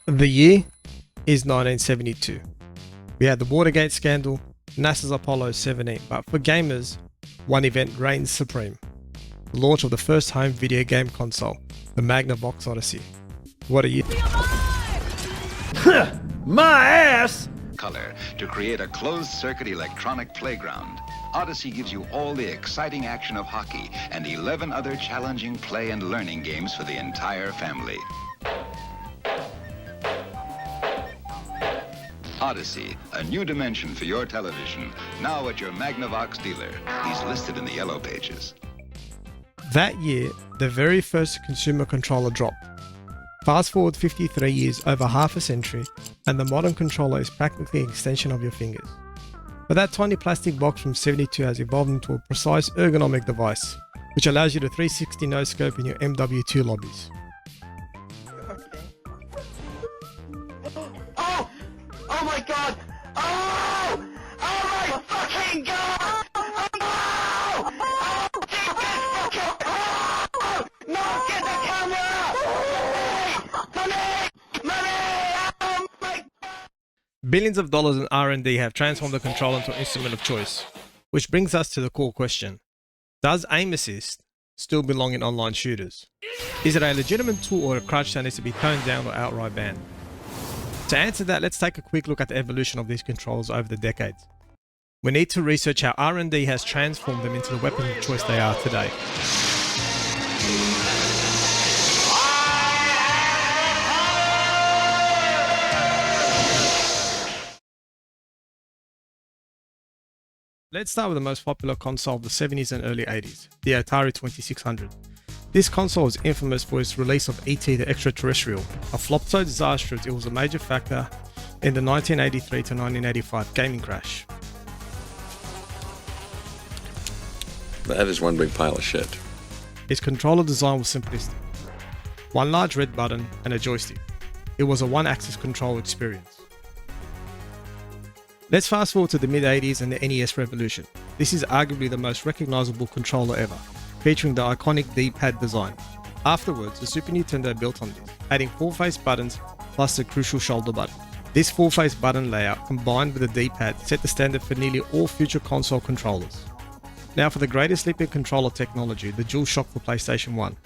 The year is 1972. We had the Watergate scandal, NASA's Apollo 17, but for gamers, one event reigns supreme. The launch of the first home video game console, the Magnavox Odyssey. What a year. My ass! Color to create a closed-circuit electronic playground. Odyssey gives you all the exciting action of hockey and 11 other challenging play and learning games for the entire family. Odyssey, a new dimension for your television, now at your Magnavox dealer. He's listed in the yellow pages. That year, the very first consumer controller dropped. Fast forward 53 years, over half a century, and the modern controller is practically an extension of your fingers. But that tiny plastic box from 72 has evolved into a precise ergonomic device, which allows you to 360 no-scope in your MW2 lobbies. Oh my god! Oh! Oh my fucking god! Oh no! Oh, no, get the camera! Money! Money! Oh my god! Billions of dollars in R&D have transformed the controller into an instrument of choice. Which brings us to the core question. Does aim assist still belong in online shooters? Is it a legitimate tool or a crutch that needs to be toned down or outright banned? To answer that, let's take a quick look at the evolution of these controllers over the decades. We need to research how R&D has transformed them into the weapon of choice they are today. Let's start with the most popular console of the 70s and early 80s, the Atari 2600. This console is infamous for its release of E.T. the Extraterrestrial, a flop so disastrous it was a major factor in the 1983 to 1985 gaming crash. That is one big pile of shit. Its controller design was simplistic. One large red button and a joystick. It was a one-axis control experience. Let's fast forward to the mid-80s and the NES revolution. This is arguably the most recognizable controller ever, featuring the iconic D-pad design. Afterwards, the Super Nintendo built on this, adding 4-face buttons plus the crucial shoulder button. This 4-face button layout, combined with the D-pad, set the standard for nearly all future console controllers. Now for the greatest leap in controller technology, the DualShock for PlayStation 1.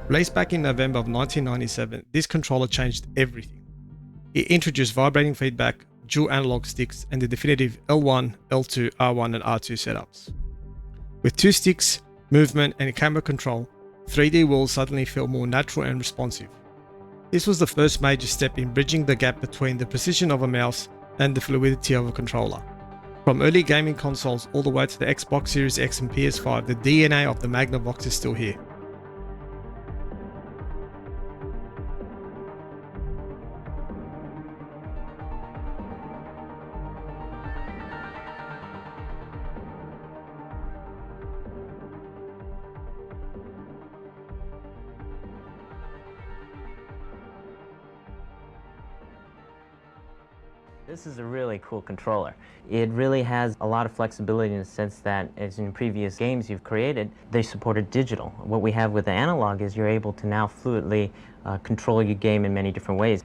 Released back in November of 1997, this controller changed everything. It introduced vibrating feedback, dual analog sticks, and the definitive L1, L2, R1 and R2 setups. With 2 sticks, movement and camera control, 3D worlds suddenly felt more natural and responsive. This was the first major step in bridging the gap between the precision of a mouse and the fluidity of a controller. From early gaming consoles all the way to the Xbox Series X and PS5, the DNA of the Magnavox is still here. This is a really cool controller. It really has a lot of flexibility in the sense that, as in previous games you've created, they supported digital. What we have with the analog is you're able to now fluidly control your game in many different ways.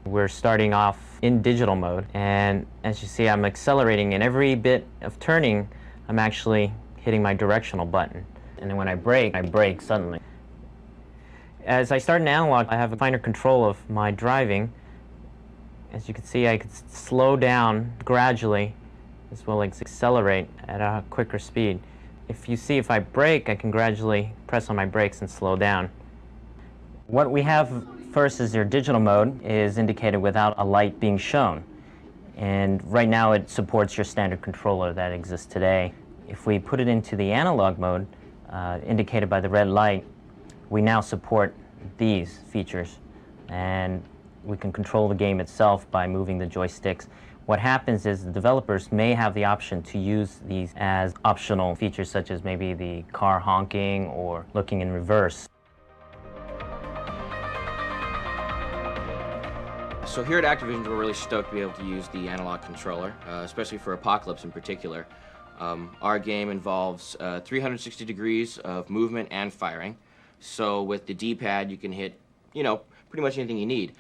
We're starting off in digital mode, and as you see, I'm accelerating, and every bit of turning, I'm actually hitting my directional button. And then when I brake suddenly. As I start in analog, I have a finer control of my driving. As you can see, I can slow down gradually as well as accelerate at a quicker speed. If I brake, I can gradually press on my brakes and slow down. What we have first is your digital mode is indicated without a light being shown. And right now it supports your standard controller that exists today. If we put it into the analog mode, indicated by the red light, we now support these features. And we can control the game itself by moving the joysticks. What happens is the developers may have the option to use these as optional features, such as maybe the car honking or looking in reverse. So here at Activision, we're really stoked to be able to use the analog controller, especially for Apocalypse in particular. Our game involves 360 degrees of movement and firing. So with the D-pad, you can hit, pretty much anything you need.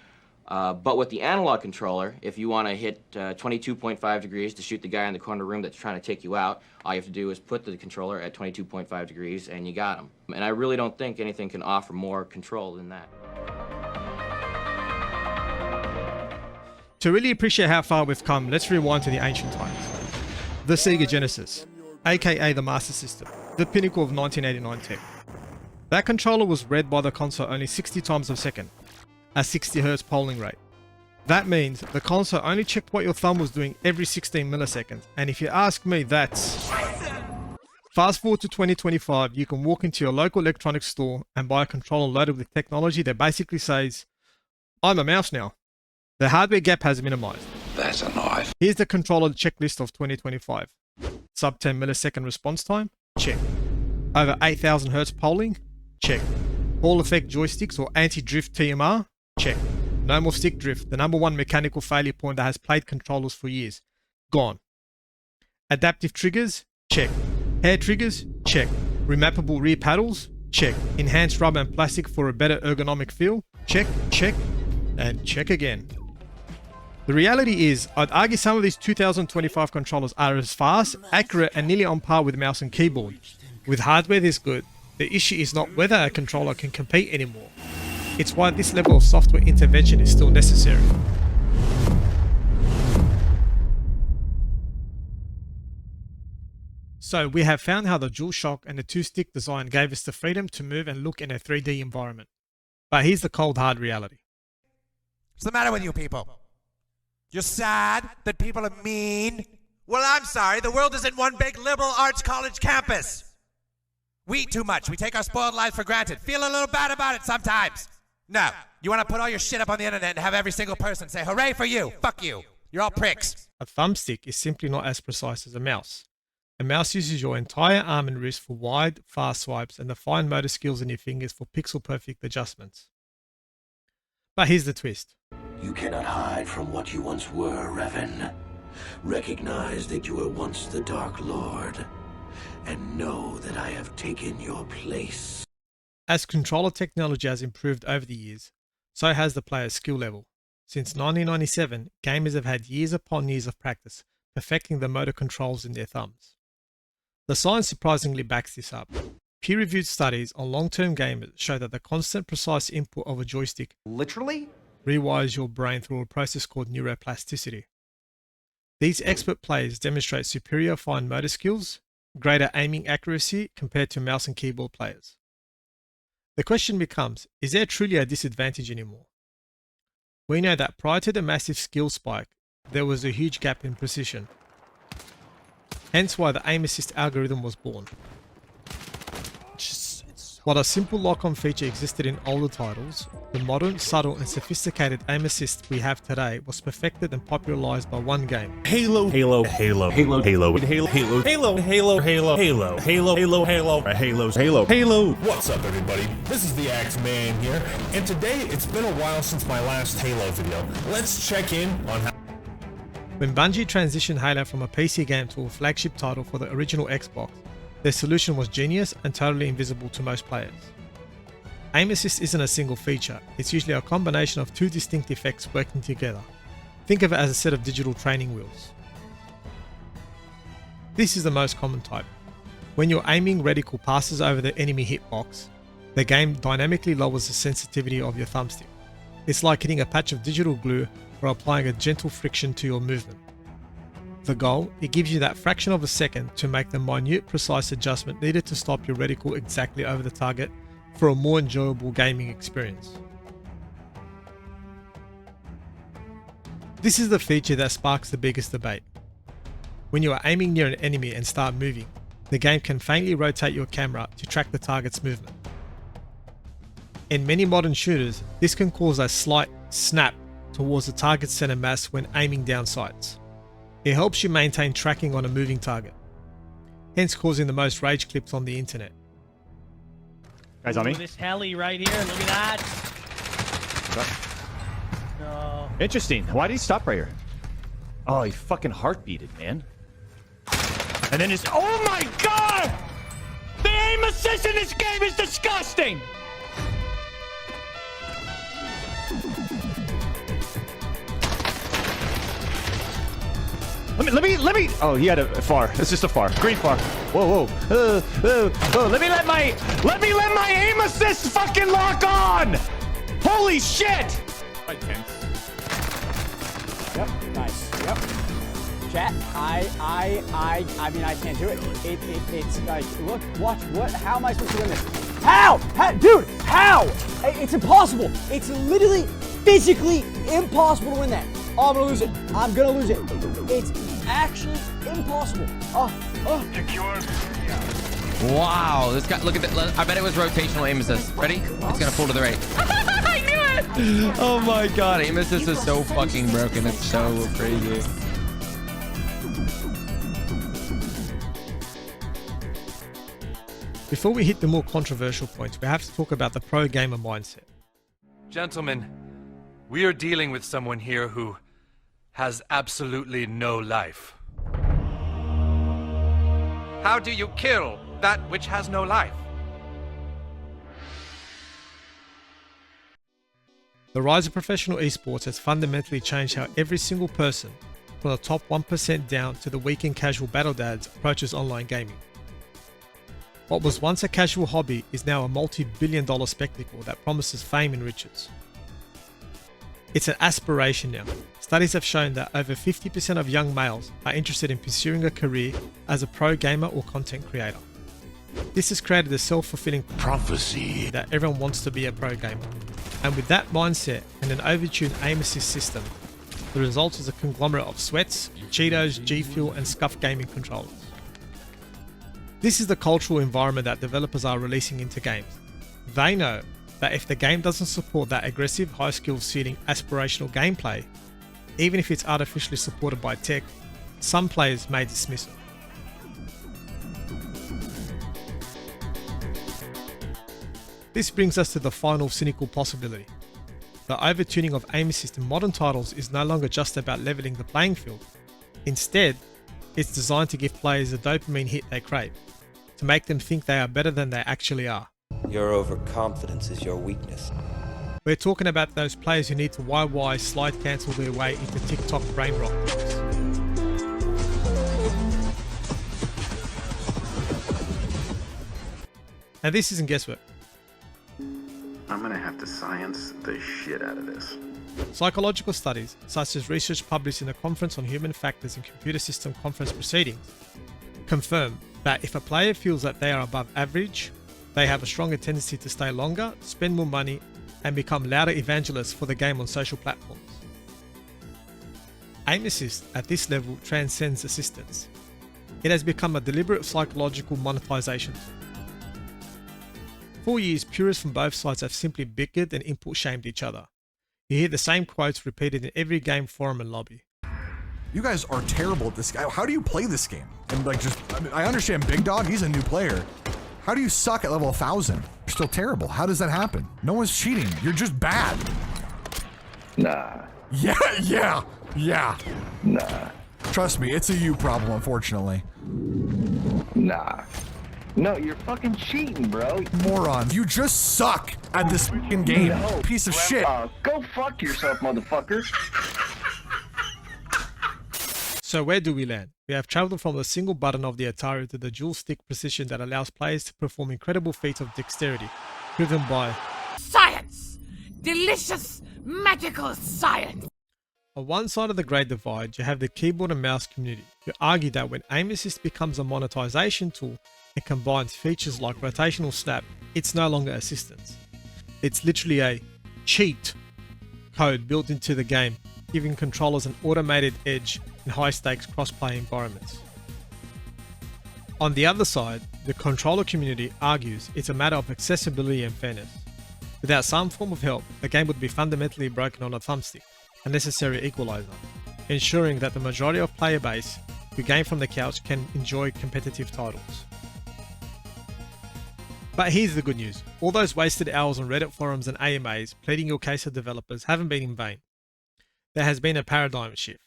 But with the analog controller, if you want to hit 22.5 degrees to shoot the guy in the corner room that's trying to take you out, all you have to do is put the controller at 22.5 degrees and you got him. And I really don't think anything can offer more control than that. To really appreciate how far we've come, let's rewind to the ancient times. The Sega Genesis, aka the Master System, the pinnacle of 1989 tech. That controller was read by the console only 60 times a second, a 60Hz polling rate. That means the console only checked what your thumb was doing every 16 milliseconds, and if you ask me, that's... Fast forward to 2025, you can walk into your local electronics store and buy a controller loaded with technology that basically says, I'm a mouse now. The hardware gap has minimized. That's a knife. Here's the controller checklist of 2025. Sub 10 millisecond response time? Check. Over 8000 Hz polling? Check. Hall effect joysticks or anti-drift TMR? Check. No more stick drift, the #1 mechanical failure point that has plagued controllers for years. Gone. Adaptive triggers? Check. Hair triggers? Check. Remappable rear paddles? Check. Enhanced rubber and plastic for a better ergonomic feel? Check, check, and check again. The reality is, I'd argue some of these 2025 controllers are as fast, accurate, and nearly on par with mouse and keyboard. With hardware this good, the issue is not whether a controller can compete anymore. It's why this level of software intervention is still necessary. So we have found how the DualShock and the two-stick design gave us the freedom to move and look in a 3D environment. But here's the cold hard reality. What's the matter with you people? You're sad that people are mean? Well, I'm sorry, the world isn't one big liberal arts college campus. We eat too much, we take our spoiled lives for granted, feel a little bad about it sometimes. No, you want to put all your shit up on the internet and have every single person say, hooray for you, fuck you, you're all pricks. A thumbstick is simply not as precise as a mouse. A mouse uses your entire arm and wrist for wide, fast swipes and the fine motor skills in your fingers for pixel-perfect adjustments. But here's the twist. You cannot hide from what you once were, Revan. Recognize that you were once the Dark Lord, and know that I have taken your place. As controller technology has improved over the years, so has the player's skill level. Since 1997, gamers have had years upon years of practice, perfecting the motor controls in their thumbs. The science surprisingly backs this up. Peer-reviewed studies on long-term gamers show that the constant precise input of a joystick Literally? rewires your brain through a process called neuroplasticity. These expert players demonstrate superior fine motor skills, greater aiming accuracy compared to mouse and keyboard players. The question becomes, is there truly a disadvantage anymore? We know that prior to the massive skill spike, there was a huge gap in precision. Hence why the Aim Assist algorithm was born. While a simple lock-on feature existed in older titles, the modern, subtle and sophisticated Aim Assist we have today was perfected and popularized by one game. Halo, Halo, Halo, Halo, Halo, Halo, Halo, Halo, Halo, Halo, Halo, Halo, Halo, Halo, Halo, Halo. What's up, everybody? This is the Axeman here, and today it's been a while since my last Halo video. Let's check in on how. When Bungie transitioned Halo from a PC game to a flagship title for the original Xbox, their solution was genius and totally invisible to most players. Aim Assist isn't a single feature, it's usually a combination of two distinct effects working together. Think of it as a set of digital training wheels. This is the most common type. When your aiming reticle passes over the enemy hitbox, the game dynamically lowers the sensitivity of your thumbstick. It's like hitting a patch of digital glue or applying a gentle friction to your movement. The goal, it gives you that fraction of a second to make the minute, precise adjustment needed to stop your reticle exactly over the target for a more enjoyable gaming experience. This is the feature that sparks the biggest debate. When you are aiming near an enemy and start moving, the game can faintly rotate your camera to track the target's movement. In many modern shooters, this can cause a slight snap towards the target's center mass when aiming down sights. It helps you maintain tracking on a moving target, hence causing the most rage clips on the internet. Guys on me? This heli right here, look at that. No. Interesting. Why did he stop right here? Oh, he fucking heartbeated, man. And then just, oh my god! The aim assist in this game is disgusting! Let me. Oh, he had a far. It's just a far. Green far. Whoa. Let me let my aim assist fucking lock on! Holy shit! Quite tense. Yep. Nice. Yep. Chat. I mean, I can't do it. It's like, look, watch. What? How am I supposed to win this? How? Dude, how? It's impossible. It's literally, physically impossible to win that. Oh, I'm gonna lose it. It's actually impossible. Wow, this guy, look at that. I bet it was rotational aim assist. Ready? It's gonna pull to the right. I knew it! Oh my god, aim assist is so fucking broken. It's so crazy. Before we hit the more controversial points, we have to talk about the pro gamer mindset. Gentlemen, we are dealing with someone here who has absolutely no life. How do you kill that which has no life? The rise of professional esports has fundamentally changed how every single person, from the top 1% down to the weekend casual battle dads, approaches online gaming. What was once a casual hobby is now a multi-billion-dollar spectacle that promises fame and riches. It's an aspiration now. Studies have shown that over 50% of young males are interested in pursuing a career as a pro gamer or content creator. This has created a self-fulfilling prophecy that everyone wants to be a pro gamer. And with that mindset and an overtuned aim assist system, the result is a conglomerate of sweats, Cheetos, G Fuel and scuffed gaming controllers. This is the cultural environment that developers are releasing into games. They know that if the game doesn't support that aggressive, high skill ceiling aspirational gameplay, even if it's artificially supported by tech, some players may dismiss it. This brings us to the final cynical possibility. The overtuning of aim assist in modern titles is no longer just about leveling the playing field. Instead, it's designed to give players the dopamine hit they crave, to make them think they are better than they actually are. Your overconfidence is your weakness. We're talking about those players who need to YY slide cancel their way into TikTok brain rot games. Now this isn't guesswork. I'm gonna have to science the shit out of this. Psychological studies, such as research published in the Conference on Human Factors in Computer System Conference Proceedings, confirm that if a player feels that they are above average, they have a stronger tendency to stay longer, spend more money, and become louder evangelists for the game on social platforms. Aim assist at this level transcends assistance. It has become a deliberate psychological monetization tool. For years, purists from both sides have simply bickered and input shamed each other. You hear the same quotes repeated in every game forum and lobby. You guys are terrible at this game. How do you play this game? And like, I understand Big Dog, he's a new player. How do you suck at level 1000? You're still terrible. How does that happen? No one's cheating. You're just bad. Nah. Yeah. Nah. Trust me, it's a you problem, unfortunately. Nah. No, you're fucking cheating, bro. Moron. You just suck at this fucking game. No, piece of shit. Go fuck yourself, motherfucker. So where do we land? We have travelled from the single button of the Atari to the dual stick precision that allows players to perform incredible feats of dexterity, driven by science! Delicious, magical science! On one side of the great divide, you have the keyboard and mouse community, who argue that when aim assist becomes a monetization tool and combines features like rotational snap, it's no longer assistance. It's literally a cheat code built into the game, giving controllers an automated edge in high-stakes cross-play environments. On the other side, the controller community argues it's a matter of accessibility and fairness. Without some form of help, the game would be fundamentally broken on a thumbstick, a necessary equalizer, ensuring that the majority of player base who game from the couch can enjoy competitive titles. But here's the good news. All those wasted hours on Reddit forums and AMAs pleading your case to developers haven't been in vain. there has been a paradigm shift.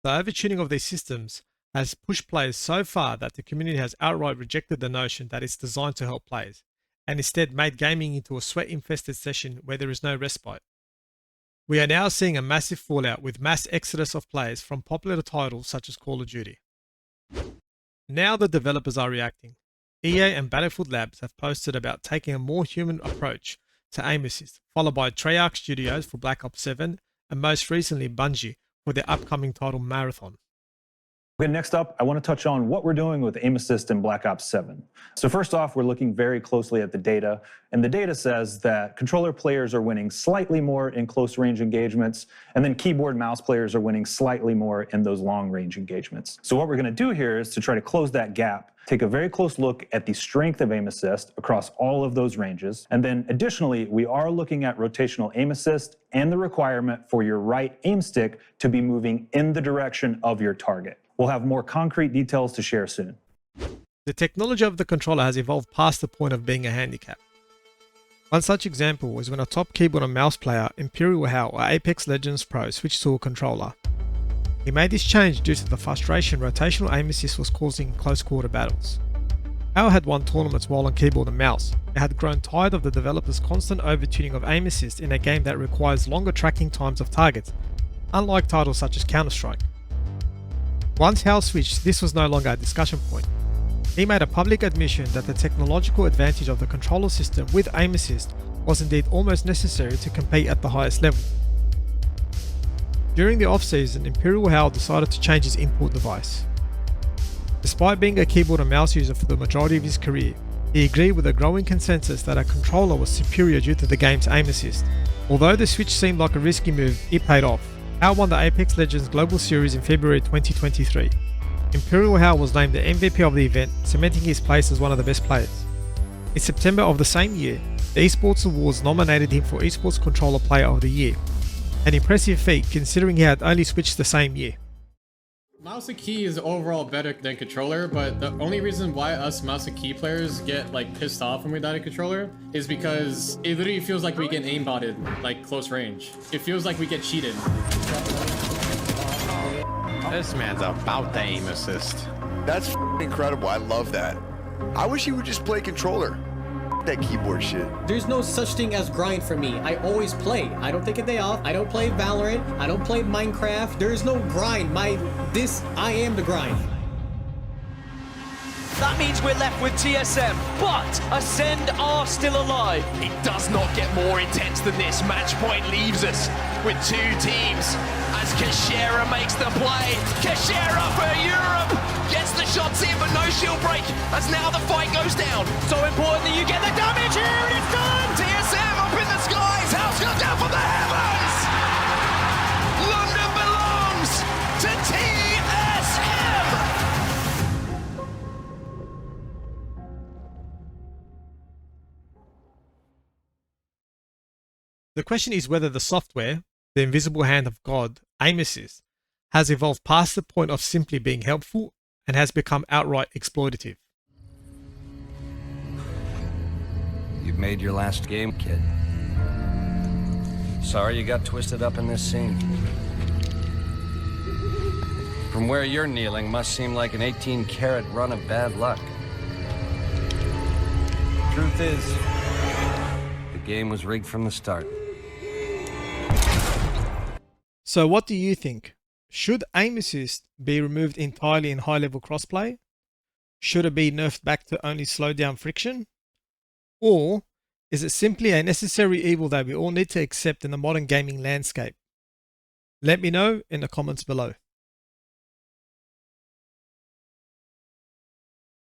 The overtuning of these systems has pushed players so far that the community has outright rejected the notion that it's designed to help players, and instead made gaming into a sweat-infested session where there is no respite. We are now seeing a massive fallout with mass exodus of players from popular titles such as Call of Duty. Now the developers are reacting. EA and Battlefield Labs have posted about taking a more human approach to Aim Assist, followed by Treyarch Studios for Black Ops 7, and most recently Bungie for their upcoming title Marathon. Okay, next up, I want to touch on what we're doing with Aim Assist in Black Ops 7. So first off, we're looking very closely at the data, and the data says that controller players are winning slightly more in close-range engagements, and then keyboard mouse players are winning slightly more in those long-range engagements. So what we're going to do here is to try to close that gap, take a very close look at the strength of Aim Assist across all of those ranges, and then additionally, we are looking at Rotational Aim Assist and the requirement for your right aim stick to be moving in the direction of your target. We'll have more concrete details to share soon. The technology of the controller has evolved past the point of being a handicap. One such example was when a top keyboard and mouse player, ImperialHal or Apex Legends Pro, switched to a controller. He made this change due to the frustration Rotational Aim Assist was causing in close quarter battles. Hal had won tournaments while on keyboard and mouse, and had grown tired of the developers' constant overtuning of Aim Assist in a game that requires longer tracking times of targets, unlike titles such as Counter-Strike. Once Hal switched, this was no longer a discussion point. He made a public admission that the technological advantage of the controller system with Aim Assist was indeed almost necessary to compete at the highest level. During the off-season, ImperialHal decided to change his input device. Despite being a keyboard and mouse user for the majority of his career, he agreed with a growing consensus that a controller was superior due to the game's Aim Assist. Although the switch seemed like a risky move, it paid off. Hal won the Apex Legends Global Series in February 2023. ImperialHal was named the MVP of the event, cementing his place as one of the best players. In September of the same year, the Esports Awards nominated him for Esports Controller Player of the Year, an impressive feat considering he had only switched the same year. Mouse and key is overall better than controller, but the only reason why us mouse and key players get like pissed off when we die to controller is because it literally feels like we get aimbotted, like close range. It feels like we get cheated. This man's about the aim assist. That's incredible. I love that. I wish he would just play controller. That keyboard shit. There's no such thing as grind for me. I always play. I don't take a day off. I don't play Valorant. I don't play Minecraft. There is no grind. I am the grind. That means we're left with TSM, but Ascend are still alive. It does not get more intense than this. Match point leaves us with two teams as Kashera makes the play. Kashera for Europe gets the shots in, but no shield break as now the fight goes down. So important that you get the damage here, and it's done! TSM up in the skies. House goes down from the heavens. London belongs to TSM. The question is whether the software, the invisible hand of God, Aim Assist, has evolved past the point of simply being helpful and has become outright exploitative. You've made your last game, kid. Sorry you got twisted up in this scene. From where you're kneeling must seem like an 18-carat run of bad luck. Truth is, the game was rigged from the start. So what do you think? Should Aim Assist be removed entirely in high-level crossplay? Should it be nerfed back to only slow down friction? Or is it simply a necessary evil that we all need to accept in the modern gaming landscape? Let me know in the comments below.